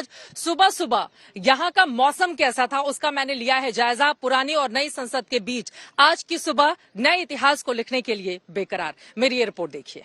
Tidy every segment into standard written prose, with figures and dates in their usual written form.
आज सुबह सुबह यहाँ का मौसम कैसा था उसका मैंने लिया है जायजा। पुरानी और नई संसद के बीच आज की सुबह नए इतिहास को लिखने के लिए बेकरार। मेरी ये रिपोर्ट देखिए।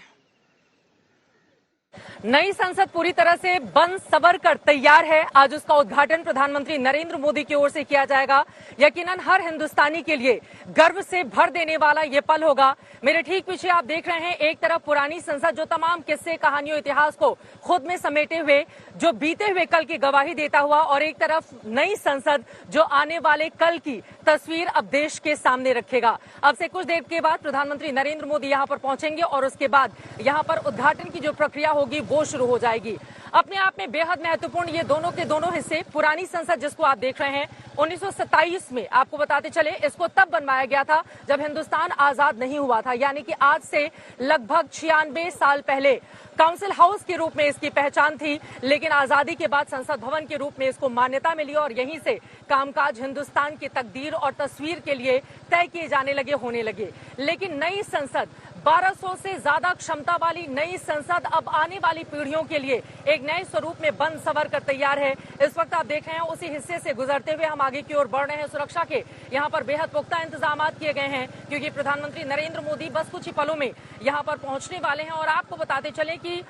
नई संसद पूरी तरह से बन सवर कर तैयार है। आज उसका उद्घाटन प्रधानमंत्री नरेंद्र मोदी की ओर से किया जाएगा। यकीनन हर हिंदुस्तानी के लिए गर्व से भर देने वाला ये पल होगा। मेरे ठीक पीछे आप देख रहे हैं, एक तरफ पुरानी संसद जो तमाम किस्से, कहानियों, इतिहास को खुद में समेटे हुए जो बीते हुए कल की गवाही देता हुआ, और एक तरफ नई संसद जो आने वाले कल की तस्वीर अब देश के सामने रखेगा। अब से कुछ देर के बाद प्रधानमंत्री नरेंद्र मोदी यहाँ पर पहुंचेंगे और उसके बाद यहाँ पर उद्घाटन की जो प्रक्रिया होगी वो शुरू हो जाएगी। अपने आप में बेहद महत्वपूर्ण ये दोनों के दोनों हिस्से। पुरानी संसद जिसको आप देख रहे हैं 1927 में, आपको बताते चले, इसको तब बनवाया गया था जब हिंदुस्तान आजाद नहीं हुआ था, यानी कि आज से लगभग 96 साल पहले काउंसिल हाउस के रूप में इसकी पहचान थी, लेकिन आजादी के बाद संसद भवन के रूप में इसको मान्यता मिली और यहीं से कामकाज हिंदुस्तान की तकदीर और तस्वीर के लिए तय किए जाने लगे, होने लगे। लेकिन नई संसद, 1200 से ज्यादा क्षमता वाली नई संसद अब आने वाली पीढ़ियों के लिए एक नए स्वरूप में बन सवर कर तैयार है। इस वक्त आप देख रहे हैं उसी हिस्से से गुजरते हुए हम आगे की ओर बढ़ रहे हैं। सुरक्षा के यहाँ पर बेहद पुख्ता इंतजाम किए गए हैं क्योंकि प्रधानमंत्री नरेंद्र मोदी बस कुछ ही पलों में यहाँ पर पहुंचने वाले हैं। और आपको बताते चले कि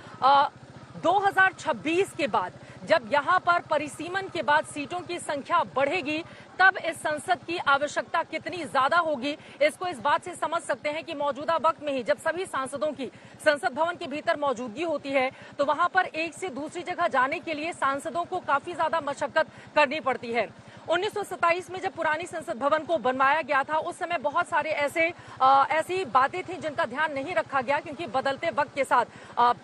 2026 के बाद जब यहाँ पर परिसीमन के बाद सीटों की संख्या बढ़ेगी, तब इस संसद की आवश्यकता कितनी ज्यादा होगी इसको इस बात से समझ सकते हैं कि मौजूदा वक्त में ही जब सभी सांसदों की संसद भवन के भीतर मौजूदगी होती है तो वहां पर एक से दूसरी जगह जाने के लिए सांसदों को काफी ज्यादा मशक्कत करनी पड़ती है। 1927 में जब पुरानी संसद भवन को बनवाया गया था उस समय बहुत सारे ऐसी बातें थी जिनका ध्यान नहीं रखा गया क्योंकि बदलते वक्त के साथ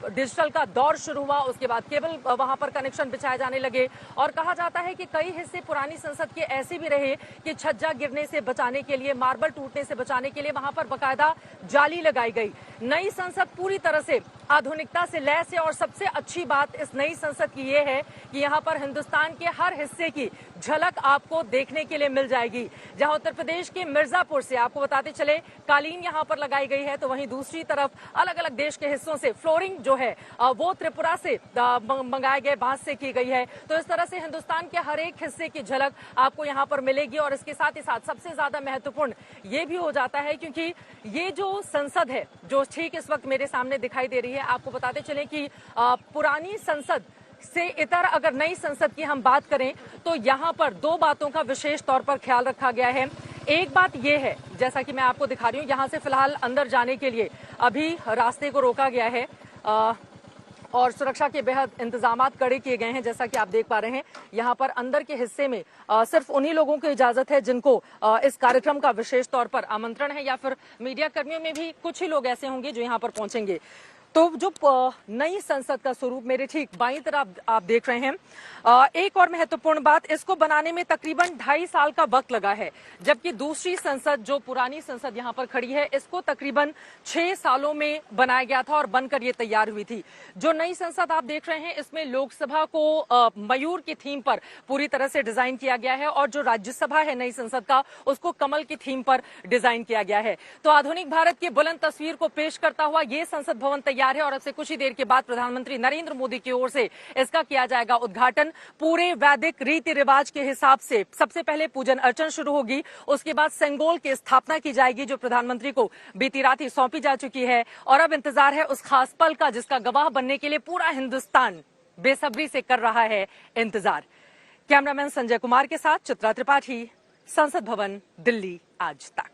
डिजिटल का दौर शुरू हुआ। उसके बाद केबल वहां पर कनेक्शन बिछाए जाने लगे और कहा जाता है कि कई हिस्से पुरानी संसद के ऐसे भी रहे कि छज्जा गिरने से बचाने के लिए, मार्बल टूटने से बचाने के लिए वहां पर बकायदा जाली लगाई गई। नई संसद पूरी तरह से आधुनिकता से लैस है और सबसे अच्छी बात इस नई संसद की ये है कि यहाँ पर हिंदुस्तान के हर हिस्से की झलक आपको देखने के लिए मिल जाएगी। जहां उत्तर प्रदेश के मिर्जापुर से आपको बताते चले कालीन यहाँ पर लगाई गई है, तो वहीं दूसरी तरफ अलग अलग देश के हिस्सों से फ्लोरिंग जो है वो त्रिपुरा से मंगाए गए बांस से की गई है। तो इस तरह से हिंदुस्तान के हर एक हिस्से की झलक आपको यहाँ पर मिलेगी। और इसके साथ ही साथ सबसे ज्यादा महत्वपूर्ण ये भी हो जाता है क्योंकि ये जो संसद है जो ठीक इस वक्त मेरे सामने दिखाई दे रही है, आपको बताते चले कि पुरानी संसद से इतर अगर नई संसद की हम बात करें तो यहाँ पर दो बातों का विशेष तौर पर ख्याल रखा गया है। एक बात यह है, जैसा कि मैं आपको दिखा रही हूँ, यहाँ से फिलहाल अंदर जाने के लिए अभी रास्ते को रोका गया है और सुरक्षा के बेहद इंतजामात कड़े किए गए हैं। जैसा कि आप देख पा रहे हैं यहाँ पर अंदर के हिस्से में सिर्फ उन्हीं लोगों को इजाजत है जिनको इस कार्यक्रम का विशेष तौर पर आमंत्रण है, या फिर मीडिया कर्मियों में भी कुछ ही लोग ऐसे होंगे जो यहाँ पर पहुंचेंगे। तो जो नई संसद का स्वरूप मेरे ठीक बाईं तरफ आप देख रहे हैं, एक और महत्वपूर्ण बात, इसको बनाने में तकरीबन 2.5 साल का वक्त लगा है, जबकि दूसरी संसद जो पुरानी संसद यहाँ पर खड़ी है इसको तकरीबन 6 सालों में बनाया गया था और बनकर ये तैयार हुई थी। जो नई संसद आप देख रहे हैं इसमें लोकसभा को मयूर की थीम पर पूरी तरह से डिजाइन किया गया है और जो राज्यसभा है नई संसद का उसको कमल की थीम पर डिजाइन किया गया है। तो आधुनिक भारत की बुलंद तस्वीर को पेश करता हुआ ये संसद भवन तैयार है और अब से कुछ ही देर के बाद प्रधानमंत्री नरेंद्र मोदी की ओर से इसका किया जाएगा उद्घाटन। पूरे वैदिक रीति रिवाज के हिसाब से सबसे पहले पूजन अर्चन शुरू होगी, उसके बाद सेंगोल की स्थापना की जाएगी जो प्रधानमंत्री को बीती रात ही सौंपी जा चुकी है। और अब इंतजार है उस खास पल का जिसका गवाह बनने के लिए पूरा हिंदुस्तान बेसब्री से कर रहा है इंतजार। कैमरामैन संजय कुमार के साथ चित्रा त्रिपाठी, संसद भवन, दिल्ली आज तक।